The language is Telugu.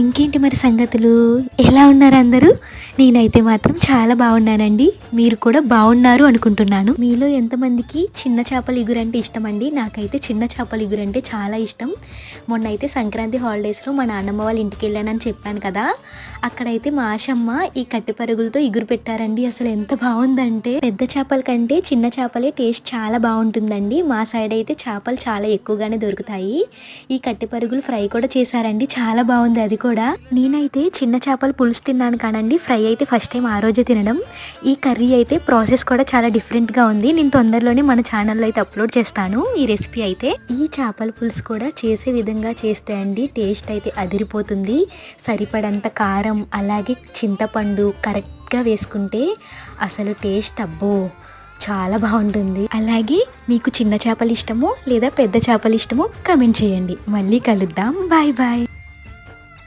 ఇంకేంటి మరి సంగతులు? ఎలా ఉన్నారు అందరూ? నేనైతే మాత్రం చాలా బాగున్నానండి. మీరు కూడా బాగున్నారు అనుకుంటున్నాను. మీలో ఎంతమందికి చిన్న చేపల ఇగురు అంటే ఇష్టం అండి? నాకైతే చిన్న చేపల ఇగురు అంటే చాలా ఇష్టం. మొన్న అయితే సంక్రాంతి హాలిడేస్లో మా నాన్నమ్మ వాళ్ళ ఇంటికి వెళ్ళానని చెప్పాను కదా, అక్కడైతే మా ఆశమ్మ ఈ కట్టి పరుగులతో ఇగురు పెట్టారండి. అసలు ఎంత బాగుందంటే, పెద్ద చేపల కంటే చిన్న చేపలే టేస్ట్ చాలా బాగుంటుందండి. మా సైడ్ అయితే చేపలు చాలా ఎక్కువగానే దొరుకుతాయి. ఈ కట్టి పరుగులు ఫ్రై కూడా చేశారండి, చాలా బాగుంది అది కూడా. నేనైతే చిన్న చేపలు పులుసు తిన్నాను కానండి, ఫ్రై అయితే ఫస్ట్ టైం ఆ రోజే తినడం. ఈ కర్రీ అయితే ప్రాసెస్ కూడా చాలా డిఫరెంట్గా ఉంది. నేను తొందరలోనే మన ఛానల్లో అయితే అప్లోడ్ చేస్తాను ఈ రెసిపీ అయితే. ఈ చేపల పులుసు కూడా చేసే విధంగా చేస్తే అండి టేస్ట్ అయితే అదిరిపోతుంది. సరిపడంత కారం అలాగే చింతపండు కరెక్ట్గా వేసుకుంటే అసలు టేస్ట్ అబ్బో చాలా బాగుంటుంది. అలాగే మీకు చిన్న చేపలు ఇష్టమో లేదా పెద్ద చేపలు ఇష్టమో కమెంట్ చేయండి. మళ్ళీ కలుద్దాం. Bye bye.